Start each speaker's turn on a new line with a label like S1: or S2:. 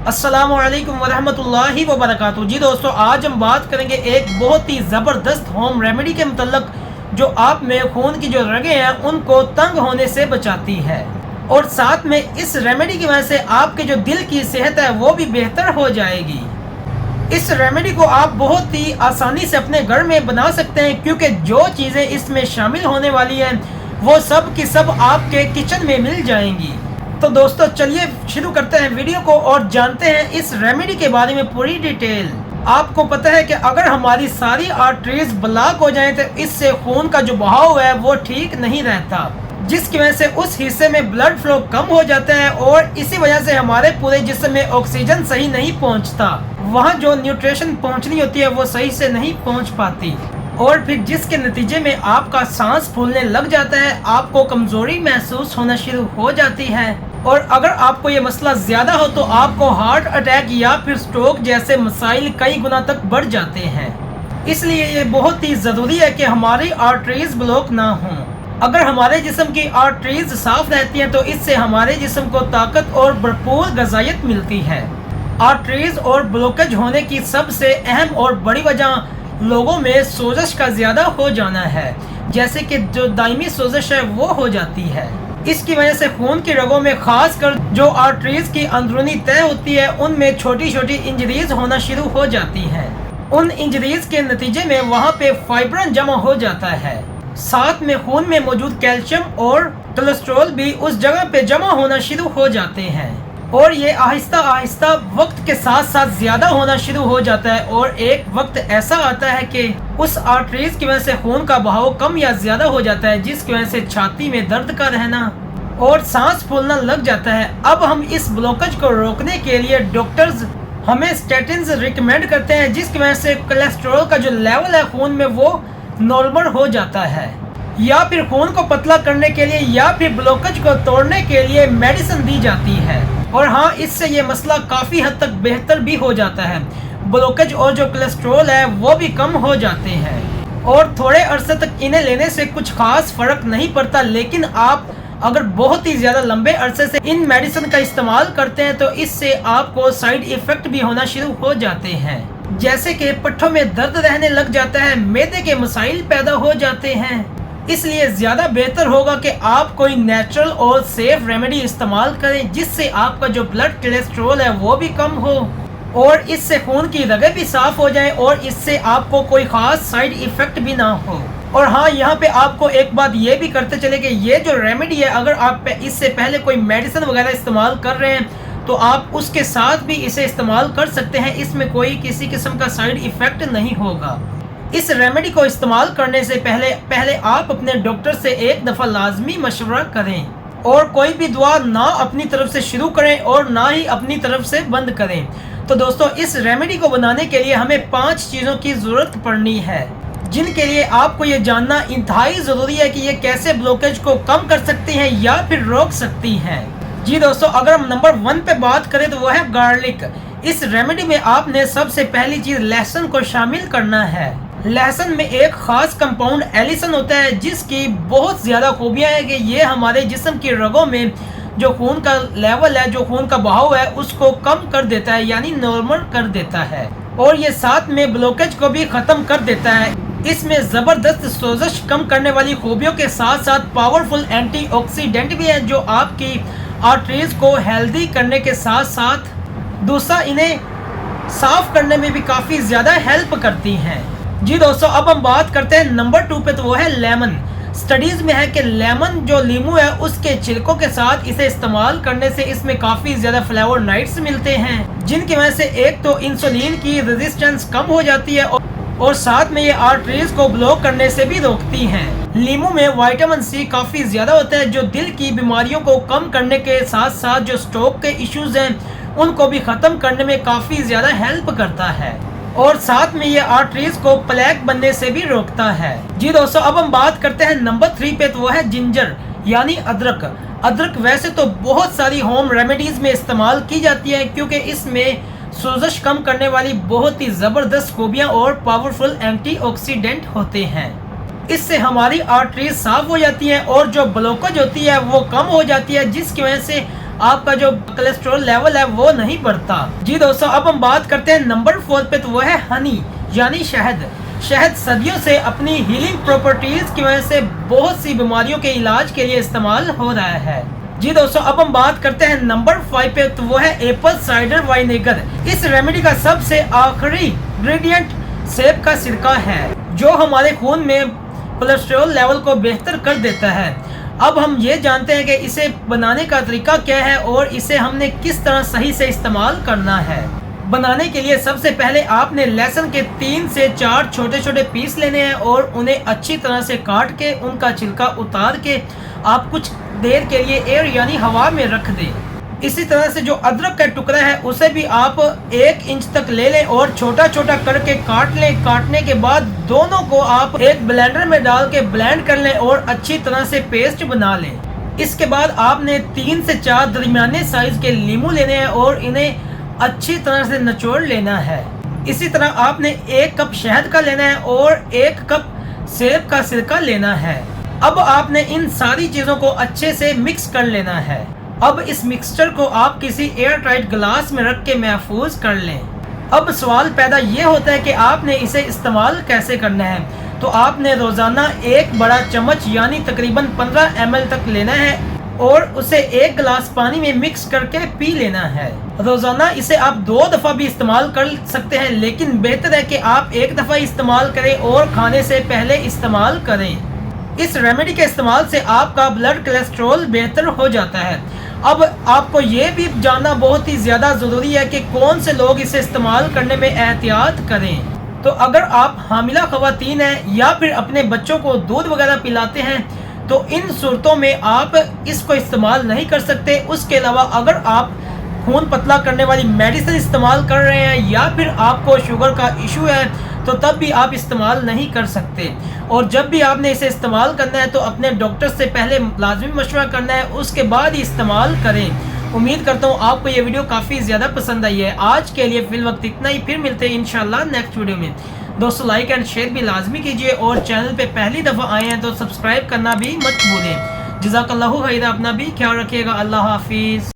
S1: अस्सलामुअलैकुम वरहमतुल्लाहि वबरकातुहू। जी दोस्तों, आज हम बात करेंगे एक बहुत ही ज़बरदस्त होम रेमेडी के मतलब जो आप में खून की जो रगें हैं उनको तंग होने से बचाती है, और साथ में इस रेमेडी की वजह से आपके जो दिल की सेहत है वो भी बेहतर हो जाएगी। इस रेमेडी को आप बहुत ही आसानी से अपने घर में बना सकते हैं, क्योंकि जो चीज़ें इसमें शामिल होने वाली हैं वो सब की सब आपके किचन में मिल जाएंगी। तो दोस्तों चलिए शुरू करते हैं वीडियो को और जानते हैं इस रेमेडी के बारे में पूरी डिटेल। आपको पता है कि अगर हमारी सारी आर्टरीज ब्लॉक हो जाएं तो इससे खून का जो बहाव है वो ठीक नहीं रहता, जिसकी वजह से उस हिस्से में ब्लड फ्लो कम हो जाता है और इसी वजह से हमारे पूरे जिस्म में ऑक्सीजन सही नहीं पहुंचता। वहां जो न्यूट्रिशन पहुंचनी होती है वो सही से नहीं पहुंच पाती, और फिर जिसके नतीजे में आपका सांस फूलने लग जाता है, आपको कमजोरी महसूस होना शुरू हो जाती है। और अगर आपको ये मसला ज़्यादा हो तो आपको हार्ट अटैक या फिर स्ट्रोक जैसे मसाइल कई गुना तक बढ़ जाते हैं। इसलिए ये बहुत ही ज़रूरी है कि हमारी आर्टरीज ब्लॉक ना हों। अगर हमारे जिस्म की आर्टरीज साफ रहती हैं तो इससे हमारे जिस्म को ताकत और भरपूर ग़िज़ाइयत मिलती है। आर्टरीज और ब्लॉकेज होने की सबसे अहम और बड़ी वजह लोगों में सोजश का ज़्यादा हो जाना है, जैसे कि जो दायमी सोजश है वो हो जाती है। इसकी वजह से खून की रगों में खासकर जो आर्टरीज की अंदरूनी तह होती है उनमें छोटी छोटी इंजरीज होना शुरू हो जाती हैं। उन इंजरीज के नतीजे में वहाँ पे फाइब्रन जमा हो जाता है, साथ में खून में मौजूद कैल्शियम और कोलेस्ट्रॉल भी उस जगह पे जमा होना शुरू हो जाते हैं, और ये आहिस्ता आहिस्ता वक्त के साथ साथ ज्यादा होना शुरू हो जाता है। और एक वक्त ऐसा आता है कि उस आर्टरीज की वजह से खून का बहाव कम या ज्यादा हो जाता है, जिसकी वजह से छाती में दर्द का रहना और सांस फूलना लग जाता है। अब हम इस ब्लॉकेज को रोकने के लिए डॉक्टर्स हमें स्टेटिन्स रिकमेंड करते हैं, जिसकी वजह से कोलेस्ट्रॉल का जो लेवल है खून में वो नॉर्मल हो जाता है, या फिर खून को पतला करने के लिए या फिर ब्लॉकेज को तोड़ने के लिए मेडिसिन दी जाती है। और हाँ, इससे ये मसला काफ़ी हद तक बेहतर भी हो जाता है। ब्लॉकेज और जो कोलेस्ट्रॉल है वो भी कम हो जाते हैं, और थोड़े अरसे तक इन्हें लेने से कुछ खास फर्क नहीं पड़ता। लेकिन आप अगर बहुत ही ज़्यादा लंबे अरसे से इन मेडिसिन का इस्तेमाल करते हैं तो इससे आपको साइड इफ़ेक्ट भी होना शुरू हो जाते हैं, जैसे कि पट्ठों में दर्द रहने लग जाता है, मैदे के मसाइल पैदा हो जाते हैं। इसलिए ज़्यादा बेहतर होगा कि आप कोई नेचुरल और सेफ रेमेडी इस्तेमाल करें, जिससे आपका जो ब्लड कोलेस्ट्रॉल है वो भी कम हो और इससे खून की रगें भी साफ हो जाएं और इससे आपको कोई ख़ास साइड इफ़ेक्ट भी ना हो। और हाँ, यहाँ पे आपको एक बात ये भी करते चले कि ये जो रेमेडी है, अगर आप इससे पहले कोई मेडिसिन वगैरह इस्तेमाल कर रहे हैं तो आप उसके साथ भी इसे इस्तेमाल कर सकते हैं। इसमें कोई किसी किस्म का साइड इफ़ेक्ट नहीं होगा। इस रेमेडी को इस्तेमाल करने से पहले आप अपने डॉक्टर से एक दफ़ा लाजमी मशवरा करें, और कोई भी दुआ ना अपनी तरफ से शुरू करें और ना ही अपनी तरफ से बंद करें। तो दोस्तों, इस रेमेडी को बनाने के लिए हमें 5 चीज़ों की ज़रूरत पड़नी है, जिनके लिए आपको ये जानना इंतहाई ज़रूरी है कि ये कैसे ब्लॉकेज को कम कर सकती हैं या फिर रोक सकती हैं। जी दोस्तों, अगर हम नंबर 1 पे बात करें तो वो है गार्लिक। इस रेमेडी में आपने सबसे पहली चीज़ लहसुन को शामिल करना है। लहसुन में एक खास कंपाउंड एलिसन होता है, जिसकी बहुत ज़्यादा खूबियाँ हैं कि ये हमारे जिस्म की रगों में जो खून का लेवल है, जो खून का बहाव है, उसको कम कर देता है, यानी नॉर्मल कर देता है, और ये साथ में ब्लॉकेज को भी ख़त्म कर देता है। इसमें ज़बरदस्त सोजश कम करने वाली खूबियों के साथ साथ पावरफुल एंटीऑक्सीडेंट भी है, जो आपकी आर्टरीज को हेल्दी करने के साथ साथ दूसरा इन्हें साफ करने में भी काफ़ी ज़्यादा हेल्प करती हैं। जी दोस्तों, अब हम बात करते हैं नंबर 2 पे, तो वो है लेमन। स्टडीज में है कि लेमन जो लीमू है उसके छिलकों के साथ इसे इस्तेमाल करने से इसमें काफ़ी ज़्यादा फ्लेवोनॉइड्स मिलते हैं, जिनकी वजह से एक तो इंसुलिन की रेजिस्टेंस कम हो जाती है और साथ में ये आर्टरीज को ब्लॉक करने से भी रोकती हैं। लीमू में विटामिन सी काफ़ी ज़्यादा होता है, जो दिल की बीमारियों को कम करने के साथ साथ जो स्ट्रोक के इश्यूज़ हैं उनको भी ख़त्म करने में काफ़ी ज़्यादा हेल्प करता है, और साथ में ये आर्टरीज को प्लेक बनने से भी रोकता है। जी दोस्तों, अब हम बात करते हैं नंबर 3 पे, तो वो है जिंजर यानी अदरक। अदरक वैसे तो बहुत सारी होम रेमेडीज़ में इस्तेमाल की जाती है, क्योंकि इसमें सोजश कम करने वाली बहुत ही ज़बरदस्त खूबियाँ और पावरफुल एंटीऑक्सीडेंट होते हैं। इससे हमारी आर्टरीज साफ हो जाती हैं और जो ब्लॉकेज होती है वो कम हो जाती है, जिसकी वजह से आपका जो कोलेस्ट्रॉल लेवल है वो नहीं बढ़ता। जी दोस्तों, अब हम बात करते हैं नंबर 4 पे, तो वो है हनी यानी शहद। शहद सदियों से अपनी हीलिंग प्रॉपर्टीज की वजह से बहुत सी बीमारियों के इलाज के लिए इस्तेमाल हो रहा है। जी दोस्तों, अब हम बात करते हैं नंबर 5 पे, तो वो है एप्पल साइडर वाइनेगर। इस रेमेडी का सबसे आखिरी इंग्रेडिएंट सेब का सिरका है, जो हमारे खून में कोलेस्ट्रॉल लेवल को बेहतर कर देता है। अब हम ये जानते हैं कि इसे बनाने का तरीका क्या है और इसे हमने किस तरह सही से इस्तेमाल करना है। बनाने के लिए सबसे पहले आपने लहसुन के 3 से 4 छोटे छोटे पीस लेने हैं और उन्हें अच्छी तरह से काट के उनका छिलका उतार के आप कुछ देर के लिए एयर यानी हवा में रख दें। इसी तरह से जो अदरक का टुकड़ा है उसे भी आप 1 इंच तक ले लें और छोटा छोटा करके काट लें। काटने के बाद दोनों को आप एक ब्लेंडर में डाल के ब्लेंड कर लें और अच्छी तरह से पेस्ट बना लें। इसके बाद आपने 3 से 4 दरमियाने साइज के नींबू लेने हैं और इन्हें अच्छी तरह से निचोड़ लेना है। इसी तरह आपने 1 कप शहद का लेना है और 1 कप सेब का सिरका लेना है। अब आपने इन सारी चीजों को अच्छे से मिक्स कर लेना है। अब इस मिक्सचर को आप किसी एयर टाइट गिलास में रख के महफूज कर लें। अब सवाल पैदा ये होता है कि आपने इसे इस्तेमाल कैसे करना है। तो आपने रोजाना 1 बड़ा चम्मच यानी तकरीबन 15 ml तक लेना है और उसे 1 गिलास पानी में मिक्स करके पी लेना है। रोजाना इसे आप 2 दफा भी इस्तेमाल कर सकते हैं, लेकिन बेहतर है कि आप 1 दफा इस्तेमाल करें और खाने से पहले इस्तेमाल करें। इस रेमेडी के इस्तेमाल से आपका ब्लड कोलेस्ट्रॉल बेहतर हो जाता है। अब आपको ये भी जानना बहुत ही ज़्यादा ज़रूरी है कि कौन से लोग इसे इस्तेमाल करने में एहतियात करें। तो अगर आप हामिला ख़वातीन हैं या फिर अपने बच्चों को दूध वगैरह पिलाते हैं तो इन सूरतों में आप इसको इस्तेमाल नहीं कर सकते। उसके अलावा अगर आप खून पतला करने वाली मेडिसिन इस्तेमाल कर रहे हैं या फिर आपको शुगर का इशू है तो तब भी आप इस्तेमाल नहीं कर सकते। और जब भी आपने इसे इस्तेमाल करना है तो अपने डॉक्टर से पहले लाजमी मशवरा करना है, उसके बाद ही इस्तेमाल करें। उम्मीद करता हूँ आपको ये वीडियो काफ़ी ज़्यादा पसंद आई है। आज के लिए फिल वक्त इतना ही, फिर मिलते हैं इंशाल्लाह नेक्स्ट वीडियो में। दोस्तों लाइक एंड शेयर भी लाजमी कीजिए और चैनल पे पहली दफ़ा आए हैं तो सब्सक्राइब करना भी मत भूलें। जज़ाकल्लाहु खैर, अपना भी ख्याल रखिएगा। अल्लाह हाफिज़।